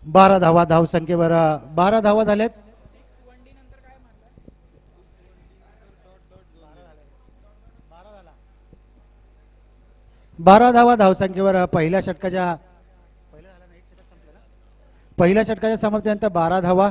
12 धावा धावसंख्येवर 12 धावा झाल्यात. 12 धावा धावसंख्येवर पहिल्या षटकाच्या समाप्तीनंतर 12 धावा.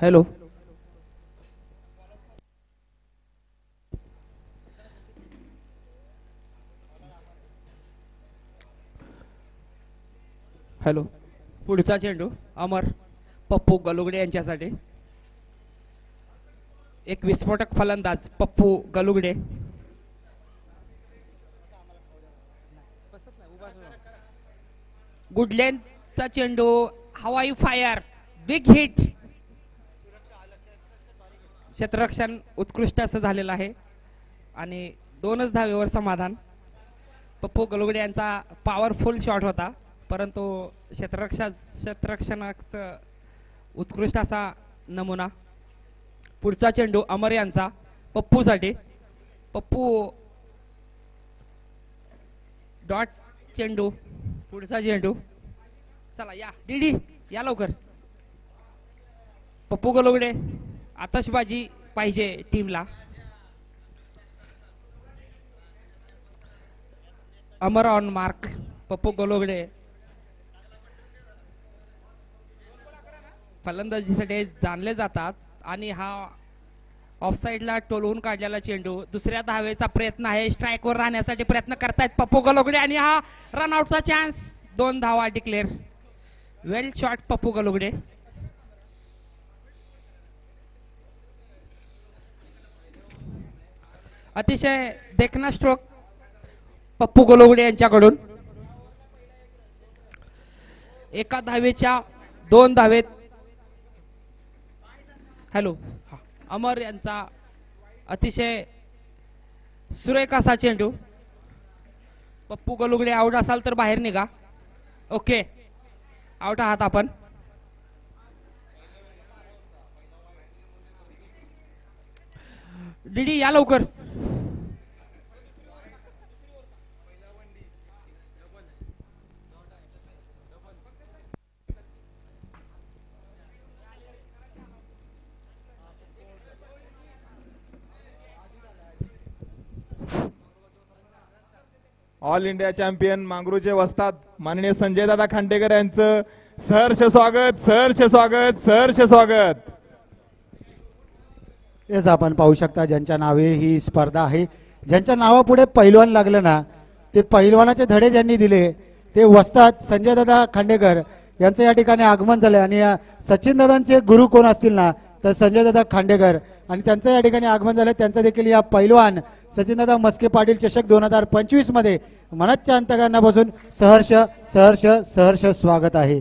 हॅलो हॅलो पुढचा चेंडू अमर पप्पू गलुगडे यांच्यासाठी. एक विस्फोटक फलंदाज पप्पू गलुगडे. गुडलेनचा चेंडू हवाई फायर बिग हिट. क्षेत्ररक्षण उत्कृष्ट असं झालेलं आहे आणि 2च धावेवर समाधान. पप्पू गलुगडे यांचा पॉवरफुल शॉट होता परंतु क्षेत्ररक्षणाचा उत्कृष्ट असा नमुना. पुढचा चेंडू अमर यांचा पप्पूसाठी. पप्पू डॉट चेंडू. पुढचा चेंडू. चला या डीडी या लवकर. पप्पू गलुगडे आतषबाजी पाहिजे टीमला. अमर ऑन मार्क. पप्पू गलुगडे फलंदाजीसाठी जाणले जातात आणि हा ऑफसाईडला टोलवून काढलेला चेंडू. दुसऱ्या धावेचा प्रयत्न आहे. स्ट्राईकवर राहण्यासाठी प्रयत्न करतायत पप्पू गलुगडे आणि हा रनआउटचा चान्स. 2 धावा डिक्लेअर. वेल शॉट पप्पू गलुगडे. अतिशय देखणा स्ट्रोक पप्पू गलुगडे यांच्याकडून. एका धावेच्या 2 धावेत. हॅलो अमर यांचा अतिशय सुरेख असा चेंडू. पप्पू गलुगडे आउट असाल तर बाहेर निघा. ओके आउट आहात आपण. डीडी या लवकर. ऑल इंडिया चॅम्पियन मांगरूचे वस्ताद माननीय संजय दादा खांडेकर यांचं सहर्ष स्वागत, सहर्ष स्वागत, सहर्ष स्वागत. येस आपण पाहू शकता ज्यांच्या नावे ही स्पर्धा आहे, ज्यांच्या नावापुढे पैलवान लागलं ना, ते पैलवानाचे धडे ज्यांनी दिले ते वस्ताद संजय दादा खांडेकर यांचं या ठिकाणी आगमन झालंय आणि सचिन दादांचे गुरु कोण असतील ना तर संजय दादा खांडेकर आणि त्यांचं या ठिकाणी आगमन झालंय. त्यांचं देखील या पैलवान सचिनदादा मस्के पाटील चषक 2025 मध्ये मनच्या अंतकरणापासून सहर्ष सहर्ष सहर्ष स्वागत आहे.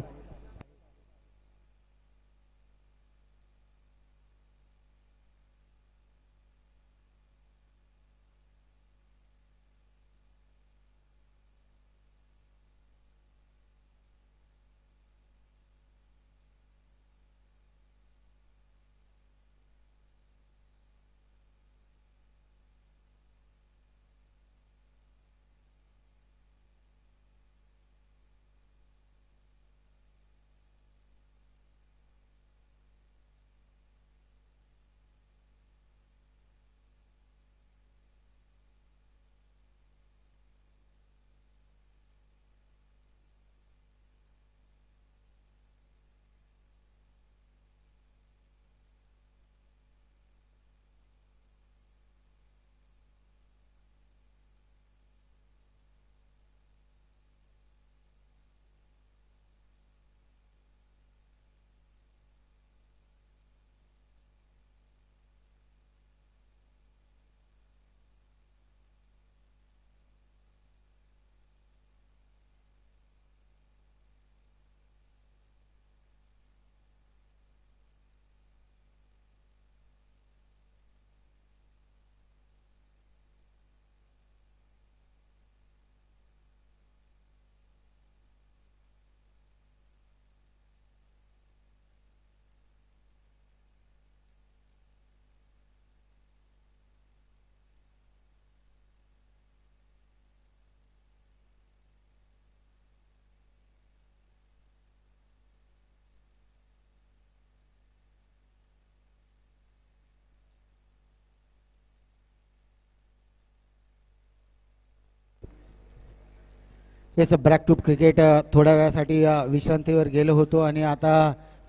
येस ब्रॅक टूब क्रिकेट थोड्या वेळासाठी विश्रांतीवर गेलो होतो आणि आता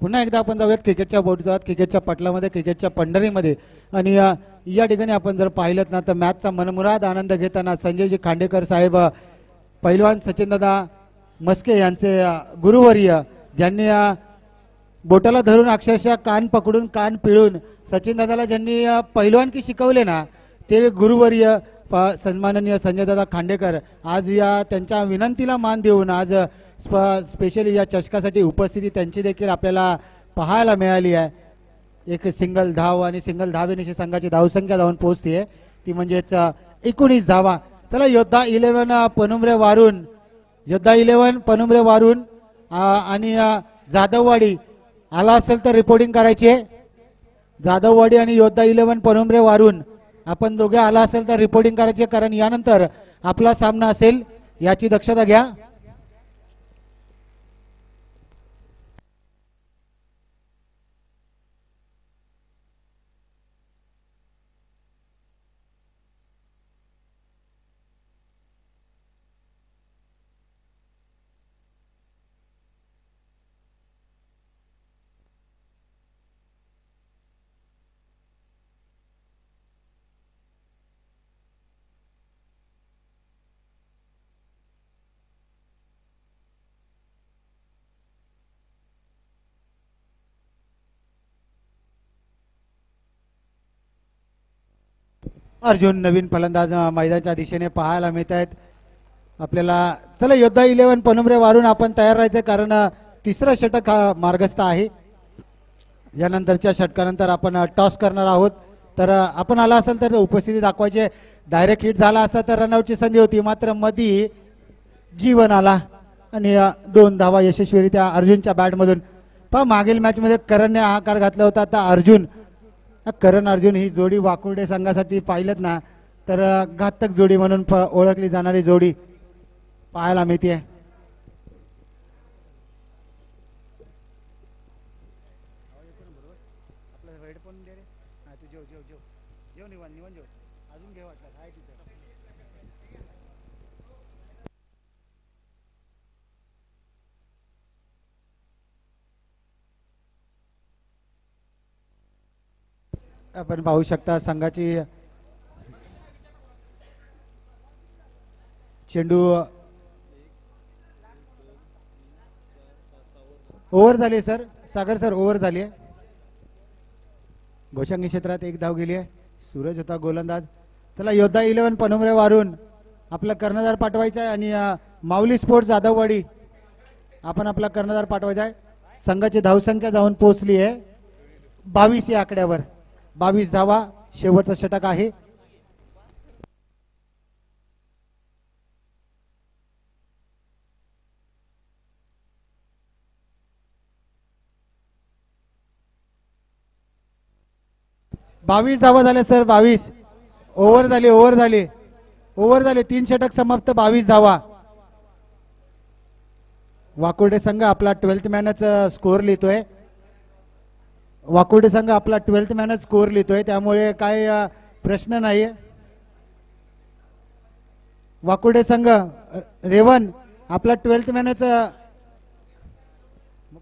पुन्हा एकदा आपण जाऊयात क्रिकेटच्या बोटीत क्रिकेटच्या पटलामध्ये क्रिकेटच्या पंढरीमध्ये आणि या ठिकाणी आपण जर पाहिलं ना तर मॅचचा मनमुराद आनंद घेताना संजयजी खांडेकर साहेब पैलवान सचिनदादा मस्के यांचे गुरुवर्य ज्यांनी बोटाला धरून अक्षरशः कान पकडून कान पिळून सचिनदादाला ज्यांनी पैलवानकी शिकवले ना ते गुरुवर्य सन्माननीय संजयदादा खांडेकर आज या त्यांच्या विनंतीला मान देऊन आज स्पेशली या चषकासाठी उपस्थिती त्यांची देखील आपल्याला पाहायला मिळाली आहे. एक सिंगल धाव आणि सिंगल धावेनिशी संघाची धावसंख्या धावून पोहोचते ती म्हणजेच 19 धावा. त्याला योद्धा 11 पनुमरे वारून योद्धा 11 पनुमरे वारून आणि जाधववाडी आला असेल तर रिपोर्टिंग करायची आहे. जाधववाडी आणि योद्धा 11 पनुमरे वारून आपण दोघे आला असेल तर रिपोर्टिंग करायचे कारण यानंतर आपला सामना असेल याची दक्षता घ्या. अर्जुन नवीन फलंदाज मैदानाच्या दिशेने पाहायला मिळत आहेत आपल्याला. चला योद्धा 11 पनुमरे वारून आपण तयार राहायचं कारण तिसरं षटक हा मार्गस्थ आहे. यानंतरच्या षटकानंतर आपण टॉस करणार आहोत तर आपण आला असेल तर उपस्थिती दाखवायचे. डायरेक्ट हिट झाला असता तर रनआउटची संधी होती मात्र मध्ये जीवन आला आणि 2 धावा यशस्वीरित्या अर्जुनच्या बॅटमधून. पण मागील मॅच मध्ये करणने हाकार घातला होता. आता करण अर्जुन ही जोडी वाकुर्डे संघासाठी पाहिलं ना तर घातक जोडी म्हणून ओळखली जाणारी जोडी पाहायला मिळते. आपण पाहू शकता संघाची चेंडू ओव्हर झाली सर. सागर सर ओव्हर झाली आहे. गोशांगी क्षेत्रात एक धाव गेली आहे. सूरज होता गोलंदाज. चला योद्धा 11 पनोमरे वारून आपला कर्णधार पाठवायचा आहे आणि माऊली स्पोर्ट्स जाधववाडी आपण आपला कर्णधार पाठवायचा आहे. संघाची धावसंख्या जाऊन पोहोचली आहे 22 या आकड्यावर. 22 धावा शेवटचा षटक आहे. बावीस धावा झाल्या सर. 22 ओव्हर झाली. ओव्हर झाले 3 षटक समाप्त. 22 धावा. वाकुर्डे संघ आपला 12th मॅनच स्कोअर लिहितोय. वाकुर्डे संघ आपला 12th मॅनच स्कोअर लिहितोय त्यामुळे काय प्रश्न नाही. वाकुर्डे संघ रेवन आपला 12th मॅनच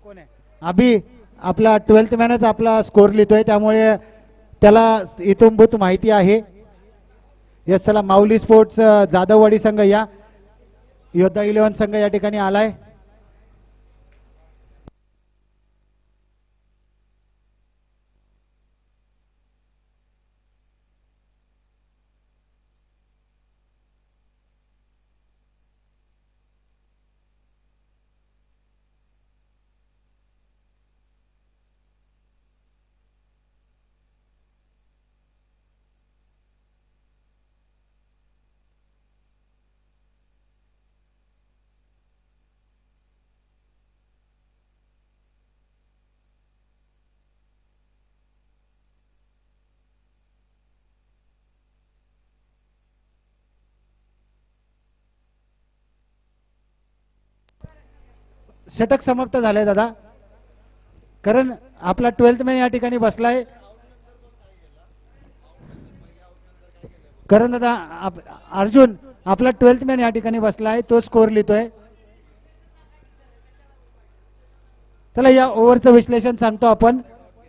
कोण आहे अभि आपला 12th मॅनच आपला स्कोअर लिहितोय त्यामुळे त्याला इथूनभूत माहिती आहे. यस चला माऊली स्पोर्ट्स जाधववाडी संघ या योद्धा 11 संघ या ठिकाणी आलाय. षटक समाप्त झालंय दादा. कारण आपला 12th मॅन या ठिकाणी बसलाय. कारण दादा अर्जुन आपला 12th मॅन या ठिकाणी बसलाय तो स्कोअर लिहितोय. चला या ओव्हरचं विश्लेषण सांगतो आपण.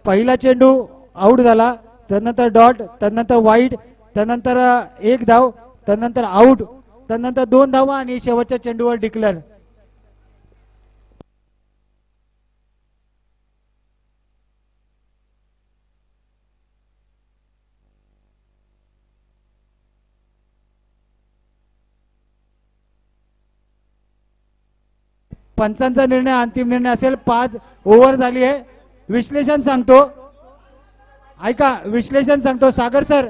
पहिला चेंडू आउट झाला, त्यानंतर डॉट, त्यानंतर वाईड, त्यानंतर 1 धाव, त्यानंतर आउट, त्यानंतर 2 धावा आणि शेवटच्या चेंडूवर डिक्लेअर. पंचांचा निर्णय अंतिम निर्णय असेल. 5 ओव्हर झाली आहे. विश्लेषण सांगतो ऐका. विश्लेषण सांगतो सागर सर.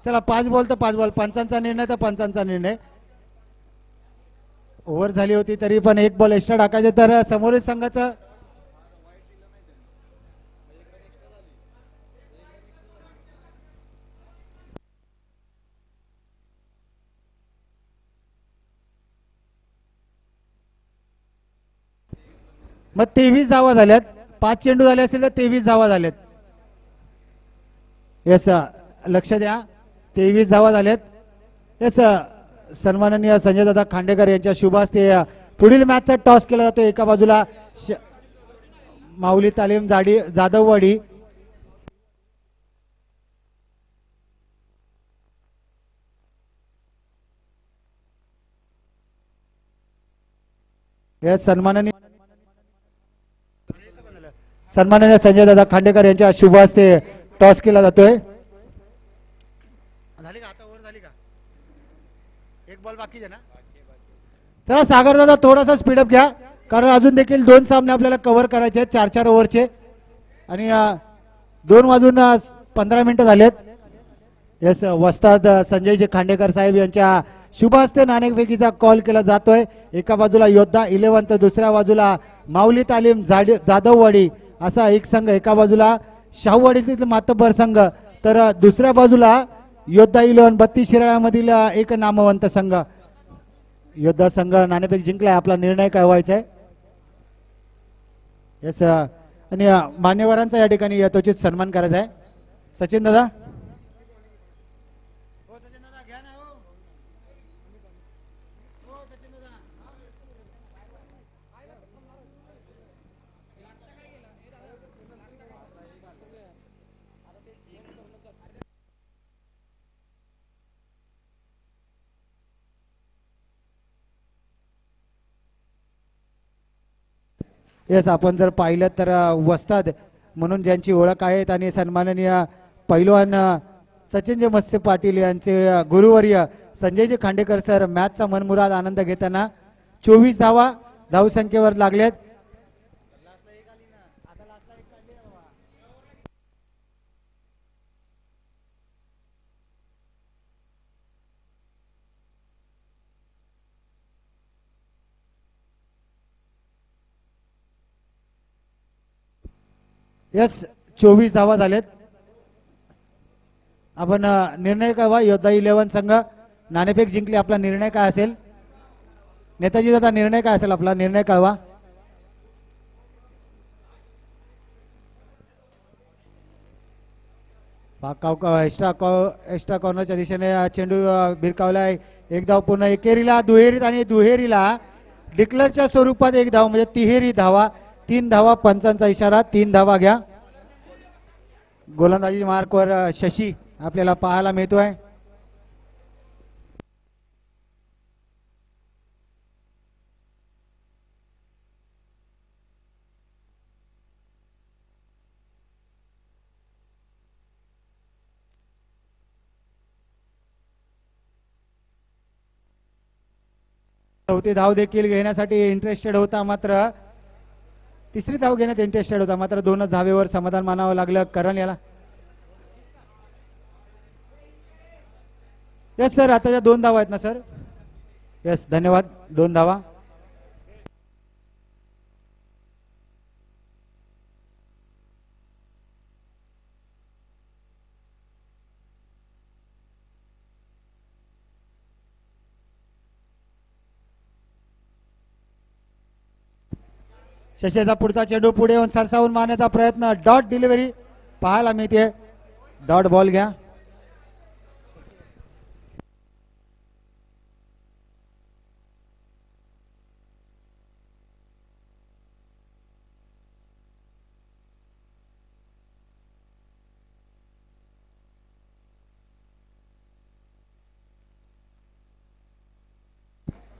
चला 5 बॉल तर 5 बॉल. पंचांचा निर्णय तर पंचांचा निर्णय. ओव्हर झाली होती तरी पण 1 बॉल एक्स्ट्रा टाकायचे तर समोरील संघाचं मग 23 धावा झाल्यात. 5 चेंडू झाले असेल तर 23 धावा झाल्यात. येस लक्ष द्या. 23 धावा झाल्यात. येस सन्माननीय संजय दादा खांडेकर यांच्या शुभ हस्ते पुढील मॅचचा टॉस केला जातो. एका बाजूला माऊली तालीम जाधववाडी, येस सन्माननीय संजय दादा खांडेकर यांच्या शुभ हस्ते टॉस केला जातोय. झाली का आता ओव्हर झाली का? 1 बॉल बाकी आहे ना. चला सागर दादा थोडासा स्पीडअप घ्या कारण अजून देखील 2 सामने आपल्याला कव्हर करायचे आहेत 4-4 ओव्हरचे आणि 2 वाजून 15 मिनिटं झालेत. येस वस्ताद संजयजी खांडेकर साहेब यांच्या शुभ हस्ते नाणेफेकीचा कॉल केला जातोय. एका बाजूला योद्धा 11 तर दुसऱ्या बाजूला माऊली तालीम जाधववाडी असा एक संघ. एका बाजूला शाहूवाडीतील मातब्बर संघ तर दुसऱ्या बाजूला योद्धा 11 32 शिराळ्यामधील एक नामवंत संघ. योद्धा संघ नाणेफेक जिंकलाय. आपला निर्णय काय व्हायचा आहे. येस आणि मान्यवरांचा या ठिकाणी यथोचित सन्मान करायचा आहे. सचिन दादा येस, आपण जर पाहिलं तर वस्ताद म्हणून ज्यांची ओळख आहेत आणि सन्माननीय पैलवान सचिनजी मत्स्य पाटील यांचे गुरुवर्य संजयजी खांडेकर सर मॅचचा मनमुराद आनंद घेताना 24 धावा धावसंख्येवर लागलेत. यस, 24 धावा झालेत. आपण निर्णय कळवा. योद्धा 11 संघ नाणेफेक जिंकली. आपला निर्णय काय असेल नेताजी दादा? निर्णय काय असेल आपला? निर्णय कळवा. एक्स्ट्रा कॉर्नरच्या दिशेने चेंडू भिरकावलाय. एक धाव पूर्ण एकेरीला, दुहेरीत आणि दुहेरीला डिक्लेअरच्या स्वरूपात एक धाव म्हणजे तिहेरी धावा. 3 धावा. पंचांचा इशारा. 3 धावा घ्या. गोलंदाजी मार्कवर शशी आपल्याला पाहायला मिळतोय. चौथी धाव देखील घेण्यासाठी इंटरेस्टेड होता, मात्र तिसरी धाव घेण्यात इंटरेस्टेड होता, मात्र 2च धावेवर समाधान मानावं लागलं करण याला. यस सर, आताच्या 2 धावा आहेत ना सर? यस, धन्यवाद. 2 धावा. शशीचा पुढचा चेंडू पुढे येऊन सरसावून मारण्याचा प्रयत्न. डॉट डिलिव्हरी पाहायला मिळते. डॉट बॉल घ्या.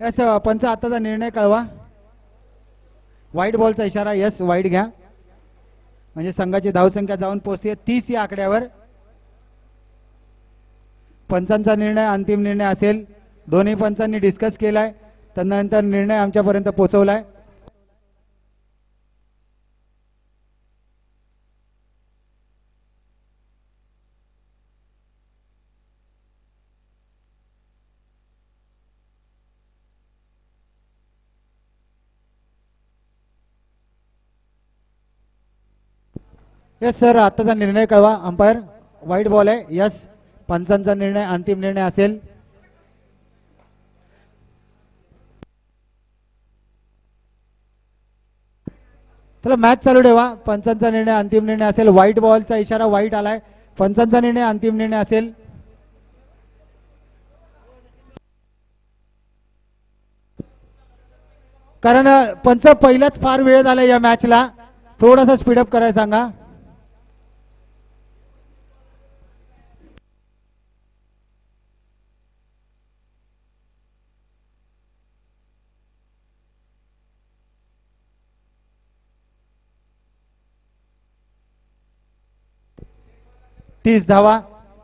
यस, पंच आताचा निर्णय कळवा. वाईट बॉलचा इशारा. यस, वाईट घ्या. म्हणजे संघाची धावसंख्या जाऊन पोहोचते 30 या आकड्यावर. पंचांचा निर्णय अंतिम निर्णय असेल. दोन्ही पंचांनी डिस्कस केलाय, त्यानंतर निर्णय आमच्यापर्यंत पोहोचवलाय. यस सर, आताचा निर्णय कळवा. अंपायर वाईट बॉल आहे. यस, पंचांचा निर्णय अंतिम निर्णय असेल. चला मॅच चालू ठेवा. पंचांचा निर्णय अंतिम निर्णय असेल. व्हाईट बॉलचा इशारा वाईट आलाय. पंचांचा निर्णय अंतिम निर्णय असेल. कारण पंच पहिलाच फार वेळ झाला या मॅचला. थोडासा स्पीडअप करायला सांगा. तीस धावा.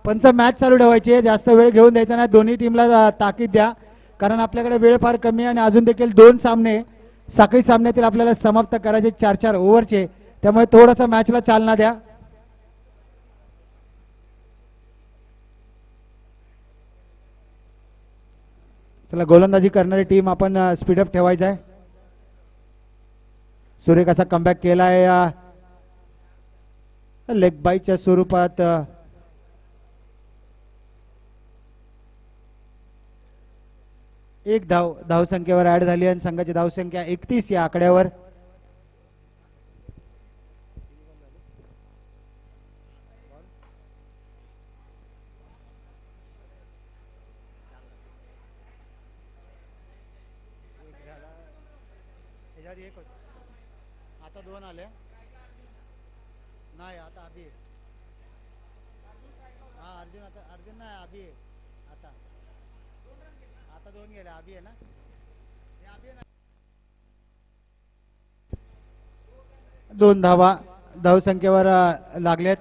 पंच मॅच चालू ठेवायची आहे. जास्त वेळ घेऊन द्यायचा नाही. दोन्ही टीमला ताकीद द्या, कारण आपल्याकडे वेळ फार कमी आहे आणि अजून देखील 2 सामने साखळी सामन्यातील आपल्याला समाप्त करायचे 4-4 ओव्हरचे. त्यामुळे थोडासा मॅचला चालना द्या. चला, गोलंदाजी करणारी टीम आपण स्पीडअप ठेवायचा आहे. सुरेख असा कमबॅक केलाय लेग बाईच्या स्वरूपात. एक धावसंख्येवर ऍड झाली आणि संघाची धावसंख्या 31 या आकड्यावर. आता 2 आले नाही. आता अभि अर्जुन. आता अर्जुन नाही, अभि. आता 2 गेले. अभि आहे ना. 2 धावा धावसंख्येवर लागलेत.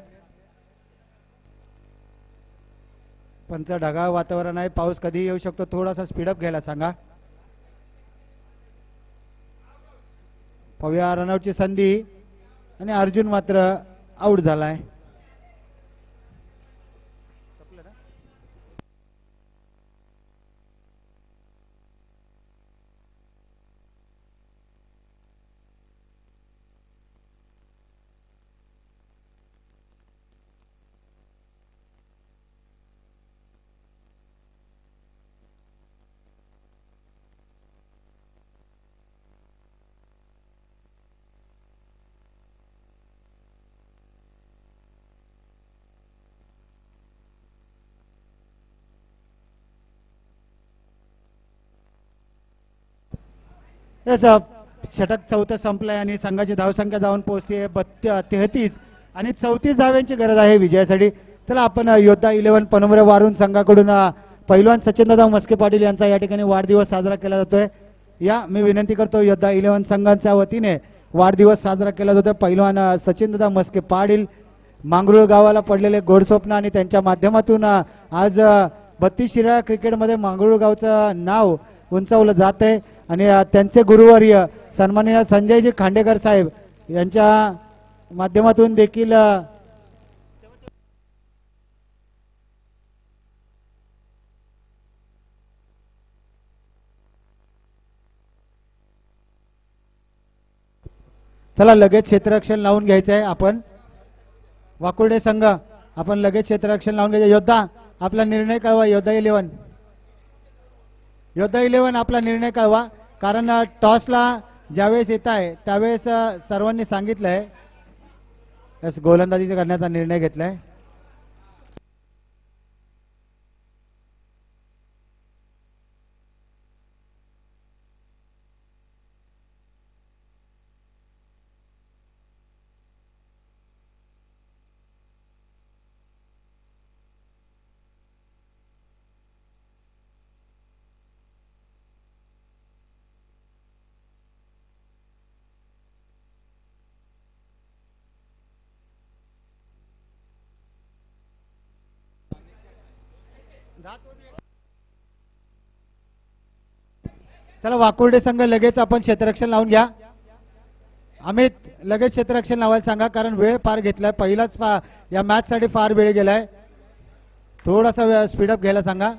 पंच ढगाळ वातावरण आहे, पाऊस कधी येऊ शकतो, थोडासा स्पीडअप घ्यायला सांगा. पाहूया रनआउटची संधी आणि अर्जुन मात्र आउट झालाय. षटक चौथं संपलंय आणि संघाची धावसंख्या जाऊन पोहोचते 33 आणि 34 धाव्यांची गरज आहे विजयासाठी. चला आपण योद्धा 11 पनोमरे वारून संघाकडून पैलवान सचिनदादा मस्के पाटील यांचा या ठिकाणी वाढदिवस साजरा केला जातोय. या मी विनंती करतो योद्धा 11 संघांच्या वतीने वाढदिवस साजरा केला जातोय. पैलवान सचिनदादा मस्के पाटील मांगरूळ गावाला पडलेले गोड स्वप्न आणि त्यांच्या माध्यमातून आज 32 शिराळा क्रिकेटमध्ये मांगरूळ गावचं नाव उंचावलं जात आहे आणि त्यांचे गुरुवर्य सन्माननीय संजयजी खांडेकर साहेब यांच्या माध्यमातून देखील चला लगेच क्षेत्ररक्षण लावून घ्यायचं आहे. आपण वाकुर्डे संघ आपण लगेच क्षेत्ररक्षण लावून घ्यायचं. योद्धा आपला निर्णय कळवा. योद्धा 11 आपला निर्णय कळवा, कारण टॉसला ज्यावेळेस येत आहे त्यावेळेस सर्वांनी सांगितलंय गोलंदाजी करण्याचा निर्णय घेतलाय. चला वाकुर्डे संघ लगेच आपण क्षेत्ररक्षण लावून घ्या. अमित लगेच क्षेत्ररक्षण लावायला सांगा, कारण वेळ फार घेतलाय. पहिलाच या मॅच साठी फार वेळ गेलाय. थोडासा स्पीडअप घ्यायला सांगा.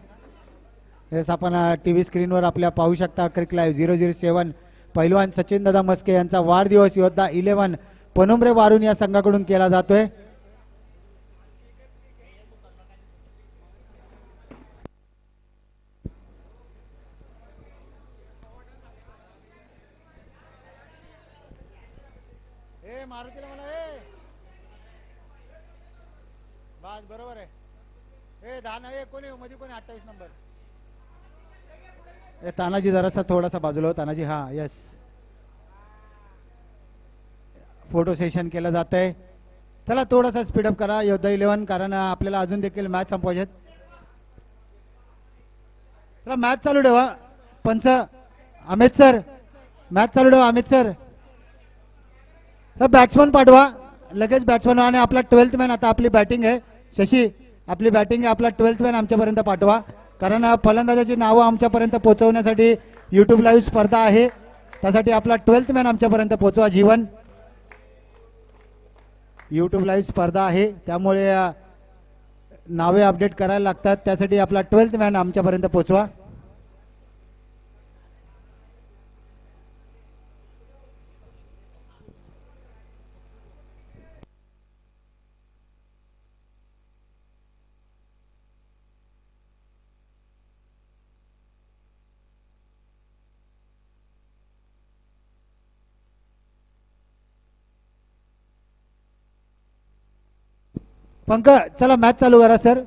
हेच आपण टीव्ही स्क्रीनवर आपल्या पाहू शकता. क्रिक लाईव्ह 007 पैलवान सचिनदादा मस्के यांचा वाढदिवस योद्धा 11 पनोमरे वारून या संघाकडून केला जातोय. मारुतीला मला बस बरोबर आहे. कोणी मध्ये कोणी 28 नंबर तानाजी जरासा थोडासा बाजूला हो. तानाजी हा यस. फोटो सेशन केलं जात आहे. चला थोडासा स्पीडअप करा योद्धा 11, कारण आपल्याला अजून देखील मॅच संपवायचे. चला मॅच चालू ठेवा. पंच अमित सर मॅच चालू ठेवा. अमित सर बॅट्समन पाठवा लगेच. बॅट्समन आणि आपला 12th मॅन आता आपली बॅटिंग आहे. शशी आपली बॅटिंग आहे. आपला 12th मॅन आमच्यापर्यंत पाठवा, कारण फलंदाजाची नावं आमच्यापर्यंत पोहोचवण्यासाठी युट्यूब लाईव्ह स्पर्धा आहे. त्यासाठी आपला 12th मॅन आमच्यापर्यंत पोहोचवा. जीवन युट्यूब लाईव्ह स्पर्धा आहे, त्यामुळे नावे अपडेट करायला लागतात. त्यासाठी आपला 12th मॅन आमच्यापर्यंत पोहोचवा. पंकज चला मॅच चालू करा सर.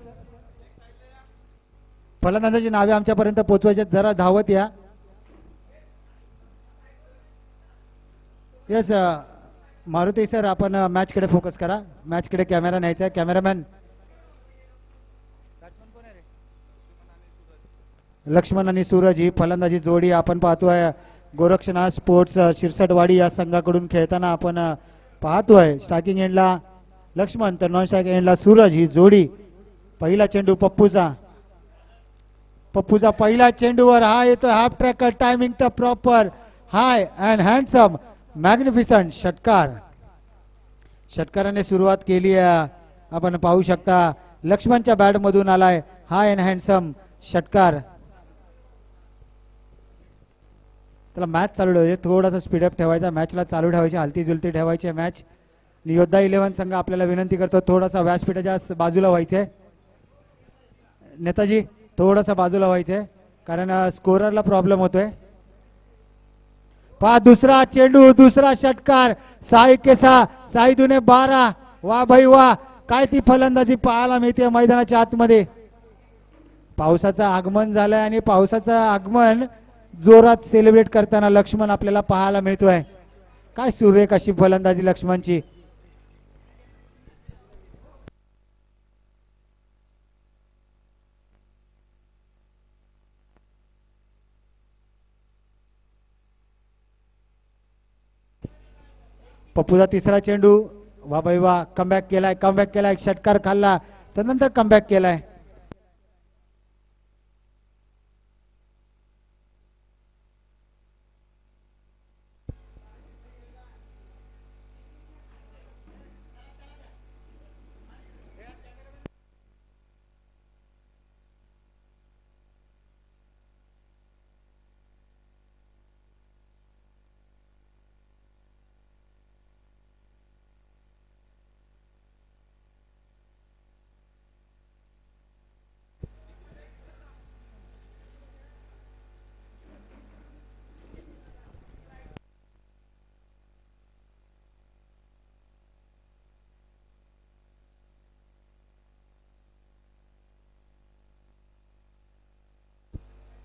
फलंदाजाची नावे आमच्यापर्यंत पोहोचवायचे. जरा धावत या. येस मारुती सर आपण मॅच कडे फोकस करा. मॅच कडे कॅमेरा न्यायचा. कॅमेरामॅन लक्ष्मण आणि सूरज ही फलंदाजी जोडी आपण पाहतोय. गोरक्षनाथ स्पोर्ट्स शिरसटवाडी या संघाकडून खेळताना आपण पाहतोय स्ट्रायकिंग एंडला लक्ष्मण तर नॉन स्ट्रायकिंग एंडला सूरज. ही जोडी. पहिला चेंडू पप्पूचा पहिला चेंडूवर हा येतोय हाफ ट्रॅकर. टायमिंग तर proper. High and handsome magnificent षटकार. षटकाराने सुरुवात केली आहे. आपण पाहू शकता लक्ष्मणच्या बॅट मधून आलाय हाय अँड हँडसम षटकार. त्याला मॅच चालू ठेवायची. थोडासा स्पीडअप ठेवायचा. मॅचला चालू ठेवायची. हलती जुलती ठेवायची मॅच. योद्धा 11 संघ आपल्याला विनंती करतो थोडासा व्यासपीठाच्या बाजूला व्हायचंय. नेताजी थोडासा बाजूला व्हायचंय कारण स्कोररला प्रॉब्लेम होतोय. पहा दुसरा चेंडू दुसरा षटकार. 6 साई 12. वा भाई वा. काय ती फलंदाजी पाहायला मिळते मैदानाच्या आतमध्ये. पावसाचं आगमन झालंय आणि पावसाचं आगमन जोरात सेलिब्रेट करताना लक्ष्मण आपल्याला पाहायला मिळतोय. काय सुरेख अशी फलंदाजी लक्ष्मणची. पप्पूचा तिसरा चेंडू. वा भाई वा. कमबॅक केलाय षटकार खाल्ला त्यानंतर कमबॅक केलाय.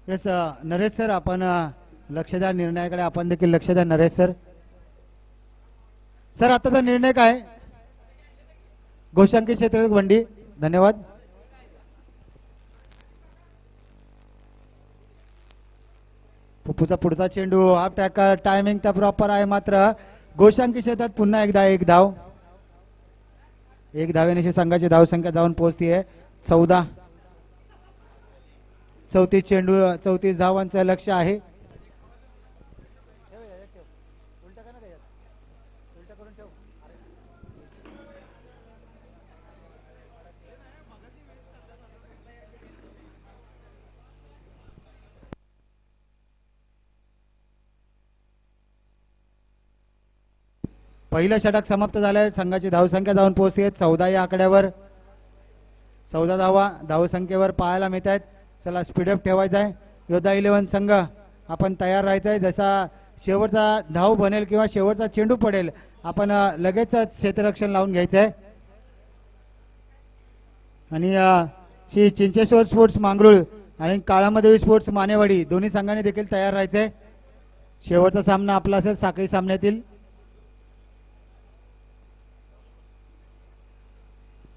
येस नरेश सर आपण लक्ष द्या निर्णयाकडे. आपण देखील लक्ष द्या नरेश सर. सर आताचा निर्णय काय. घोषांकी क्षेत्र बंडी. धन्यवाद. पप्पूचा पुढचा चेंडू हाफ ट्रॅकर. टायमिंग तर प्रॉपर आहे मात्र घोषांकी क्षेत्रात पुन्हा एकदा एक धाव. एक धावेनिशी संघाची धावसंख्या जाऊन पोहोचतीये 14. 34 चेंडू 34 धावांचं लक्ष आहे. पहिलं षटक समाप्त झालंय. संघाची धावसंख्या जाऊन पोहोचते 14 या आकड्यावर. 14 धावा धावसंख्येवर पाहायला मिळत आहेत. चला स्पीडअप ठेवायचा आहे. योद्धा 11 संघ आपण तयार राहायचं आहे. जसा शेवटचा धाव बनेल किंवा शेवटचा चेंडू पडेल आपण लगेच क्षेत्ररक्षण लावून घ्यायचं आहे. आणि श्री चिंचेश्वर स्पोर्ट्स मांगरूळ आणि काळामदेवी स्पोर्ट्स मानेवाडी दोन्ही संघांनी देखील तयार राहायचं आहे. शेवटचा सामना आपला असेल साखळी सामन्यातील.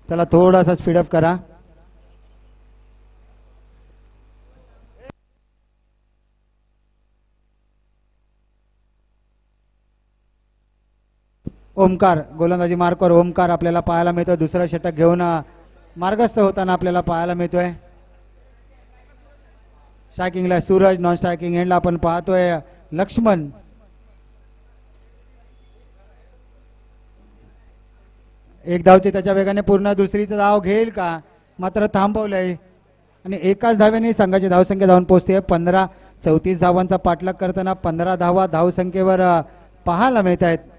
चला थोडासा स्पीडअप करा. ओमकार गोलंदाजी मार्कवर ओमकार आपल्याला पाहायला मिळतोय. दुसरा षटक घेऊन मार्गस्थ होताना आपल्याला पाहायला मिळतोय. स्ट्रायकिंगला सूरज. नॉन स्ट्रायकिंग एंडला आपण पाहतोय लक्ष्मण. एक धावची त्याच्या वेगाने पूर्ण दुसरीचा धाव घेईल का मात्र थांबवलंय. आणि एकाच धावेने संघाची धावसंख्या जाऊन पोहोचते 15. 34 धावांचा पाठलाग करताना 15 धावा धावसंख्येवर पाहायला मिळत आहेत.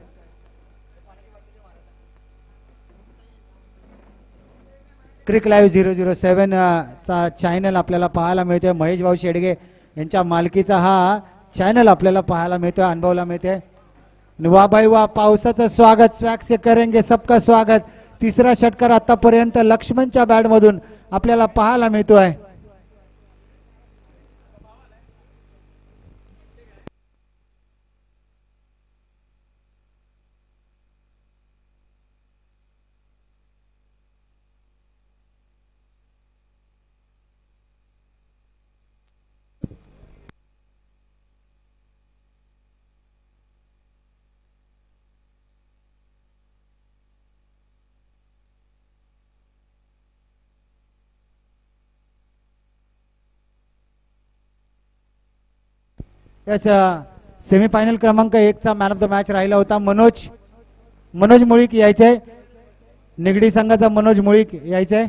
क्रिक लाईव्ह 007 चा चॅनल आपल्याला पाहायला मिळतोय. महेश भाऊ शेडगे यांच्या मालकीचा हा चॅनल आपल्याला पाहायला मिळतोय. अनुभवला मिळतोय. वाह भाई वाह. पावसाचं स्वागत. स्वॅग से करेंगे सबका स्वागत. तिसरा षटकार आतापर्यंत लक्ष्मणच्या बॅट मधून आपल्याला पाहायला मिळतोय. याच सेमीफायनल क्रमांक 1चा मॅन ऑफ द मॅच राहिला होता मनोज मुळीक यायचंय. निगडी संघाचा मनोज मुळीक यायचंय.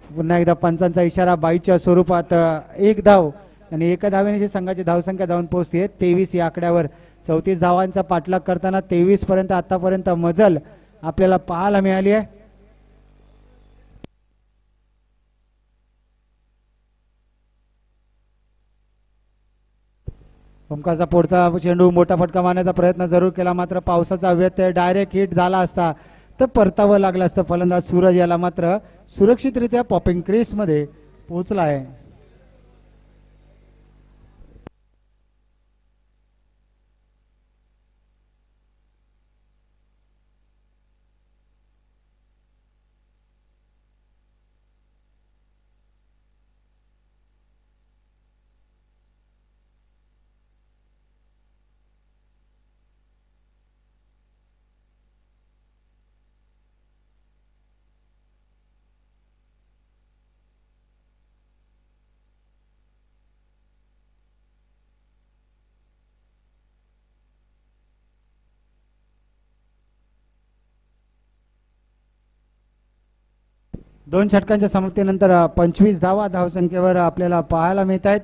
पुन्हा एकदा पंचांचा इशारा बाईच्या स्वरूपात 1 धाव आणि एका धावेने संघाची धावसंख्या जाऊन पोहोचते 23 या आकड्यावर. 34 धावांचा पाठलाग करताना 23 पर्यंत आतापर्यंत मजल आपल्याला पाहायला मिळाली आहे. ओमकारचा पुढचा चेंडू मोठा फटका मारण्याचा प्रयत्न जरूर केला, मात्र पावसाचा व्यत्यय डायरेक्ट हिट झाला असता तर परतावं लागलं असतं. फलंदाज सूरज याला मात्र सुरक्षितरित्या पॉपिंग क्रीज मध्ये पोहोचला आहे. दोन षटकांच्या समाप्तीनंतर 25 धावा धावसंख्येवर आपल्याला पाहायला मिळत आहेत.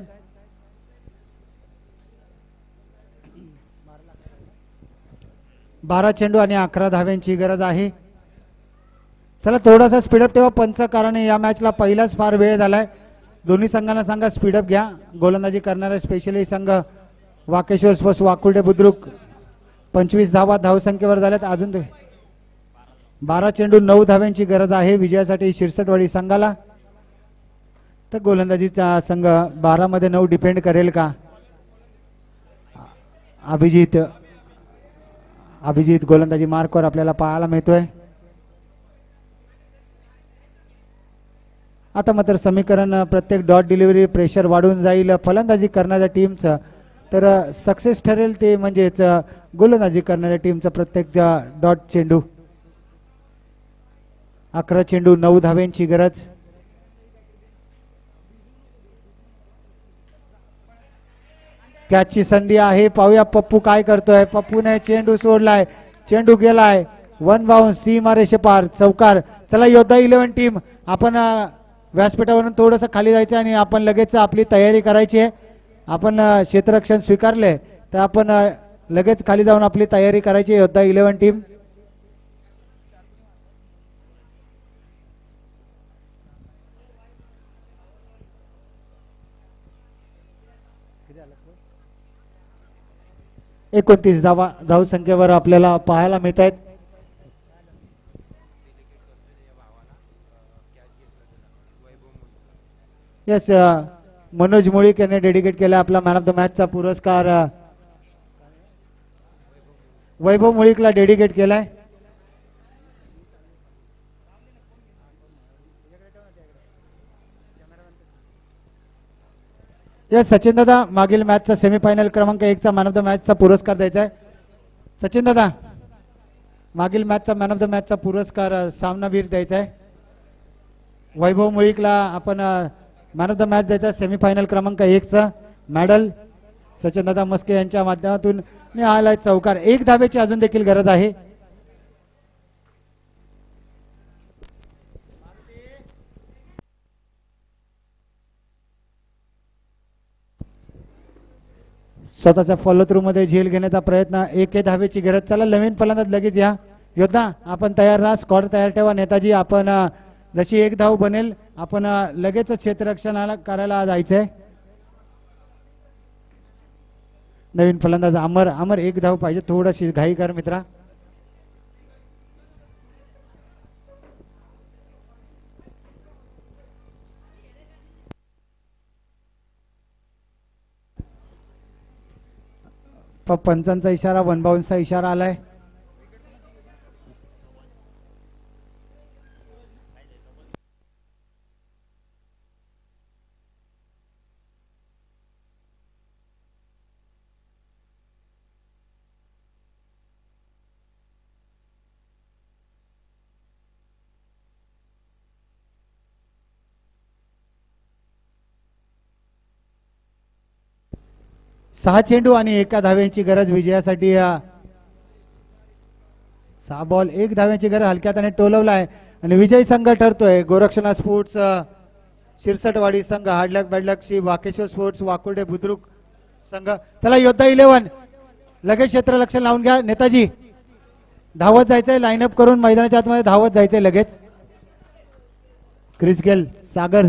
बारा चेंडू आणि 11 धाव्यांची गरज आहे. चला थोडासा स्पीडअप ठेवा पंच, कारण या मॅचला पहिलाच फार वेळ झालाय. दोन्ही संघांना सांगा स्पीडअप घ्या. गोलंदाजी करणारे स्पेशली संघ वाकेश्वर स्पोर्ट्स वाकुर्डे बुद्रुक 25 धावा धावसंख्येवर झाल्यात. अजून 12 चेंडू 9 धाव्यांची गरज आहे विजयासाठी शिरसटवाडी संघाला. तर गोलंदाजीचा संघ 12 मध्ये 9 डिपेंड करेल का? अभिजित गोलंदाजी मार्कवर आपल्याला पाहायला मिळतोय. आता मात्र समीकरण प्रत्येक डॉट डिलिव्हरी प्रेशर वाढून जाईल फलंदाजी करणाऱ्या टीमचं, तर सक्सेस ठरेल ते म्हणजेच गोलंदाजी करणाऱ्या टीमचं प्रत्येक डॉट चेंडू. 11 चेंडू 9 धाव्यांची गरज. कॅचची संधी आहे, पाहूया पप्पू काय करतोय. पप्पूने चेंडू सोडलाय, चेंडू गेलाय, 1 बाउंस सीमारेषे पार, चौकार. चला योद्धा 11 टीम, आपण व्यासपीठावरून थोडंसं खाली जायचं आणि आपण लगेच आपली तयारी करायची आहे. आपण क्षेत्ररक्षण स्वीकारले तर आपण लगेच खाली जाऊन आपली तयारी करायची. योद्धा 11 टीम एकोणतीस धावसंख्येवर आपल्याला पाहायला मिळत आहेत. यस, मनोज मुळीक यांनी डेडिकेट केला आपला मॅन ऑफ द मॅचचा पुरस्कार. वैभव मुळीकला डेडिकेट केलाय. यस, सचिन दादा मागील मॅचचा सेमीफायनल क्रमांक 1चा मॅन ऑफ द मॅचचा पुरस्कार द्यायचा आहे. सचिन दादा मागील मॅचचा मॅन ऑफ द मॅचचा पुरस्कार सामनावीर द्यायचा आहे. वैभव मुळीकला आपण मॅन ऑफ द मॅच द्यायचा. सेमीफायनल क्रमांक 1चा मेडल सचिन दादा मस्के यांच्या माध्यमातून आलाय. चौकार. 1 धावेची अजून देखील गरज आहे. स्वतःच्या फॉलो थ्रू मध्ये झेल घेण्याचा प्रयत्न. 1 धावेची गरज. चला नवीन फलंदाज लगेच या. योद्धा आपण तयार राहा, स्क्वॉड तयार ठेवा. नेताजी आपण जशी 1 धाव बनेल आपण लगेच क्षेत्ररक्षणाला करायला जायचंय. नवीन फलंदाज अमर 1 धाव पाहिजे. थोडीशी घाई कर मित्रा. पंचांचा इशारा, 1 बाउन्सचा इशारा आलाय. 6 चेंडू आणि 1 धाव्यांची गरज विजयासाठी. 6 बॉल 1 धाव्यांची गरज हलक्यात आणि टोलवला आहे आणि विजयी संघ ठरतोय गोरक्षणा स्पोर्ट्स शिरसटवाडी संघ, हाडलक बॅडलक श्री वाकेश्वर स्पोर्ट्स वाकुर्डे बुद्रुक संघ. चला योद्धा 11 लगेच क्षेत्ररक्षण लावून घ्या. नेताजी धावत जायचंय, लाईनअप करून मैदानाच्या आतमध्ये धावत जायचंय लगेच. क्रिस गेल, सागर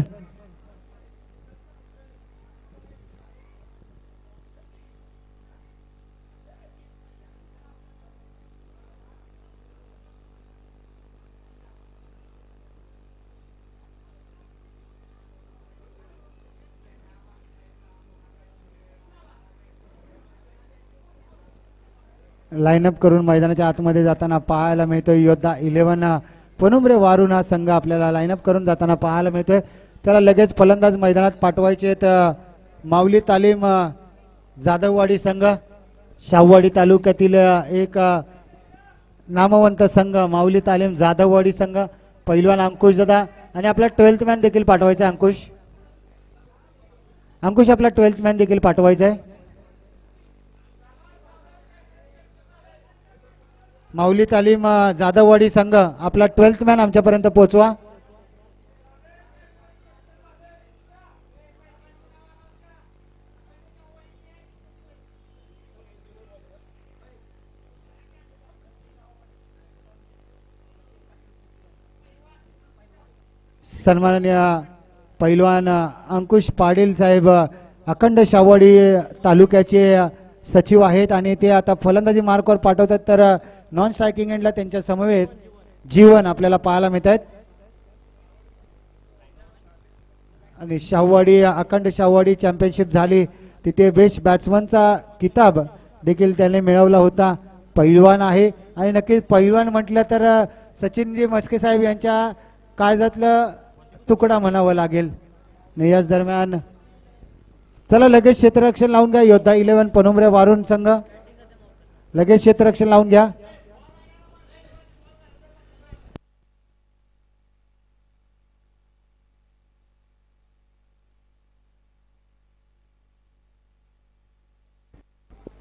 लाईनअप करून मैदानाच्या आतमध्ये जाताना पाहायला मिळतोय. योद्धा 11 पनुमरे वारून हा संघ आपल्याला लाईनअप करून जाताना पाहायला मिळतोय. त्याला लगेच फलंदाज मैदानात पाठवायचे. तर माऊली तालीम जाधववाडी संघ, शाहूवाडी तालुक्यातील एक नामवंत संघ माऊली तालीम जाधववाडी संघ. पैलवान अंकुश दादा आणि आपला 12th मॅन देखील पाठवायचा. अंकुश आपला 12th मॅन देखील पाठवायचा आहे. माऊली तालीम जाधववाडी संघ आपला 12th मॅन आमच्यापर्यंत पोहोचवा. सन्माननीय पैलवान अंकुश पाटील साहेब अखंड शाहूवाडी तालुक्याचे सचिव आहेत आणि ते आता फलंदाजी मार्कवर पाठवतात. तर नॉन स्ट्रायकिंग एंडला त्यांच्या समवेत जीवन आपल्याला पाहायला मिळत आहेत. आणि शाहूवाडी अखंड शाहूवाडी चॅम्पियनशिप झाली, तिथे बेस्ट बॅट्समनचा किताब देखील त्याने मिळवला होता. पैलवान आहे आणि नक्कीच पैलवान म्हटलं तर सचिनजी मस्के साहेब यांच्या काळजातलं तुकडा म्हणावं लागेल. याच दरम्यान चला लगेच क्षेत्ररक्षण लावून घ्या. योद्धा 11 पनुमरे वारून संघ लगेच क्षेत्ररक्षण लावून घ्या.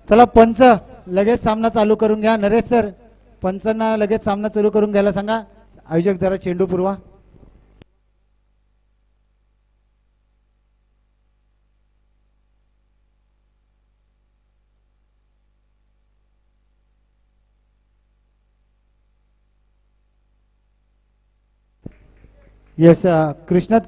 चला पंच लगेच सामना चालू करून घ्या. नरेश सर पंचांना लगेच सामना चालू करून घ्यायला सांगा. आयोजक जरा चेंडू पुरवा. येस कृष्णात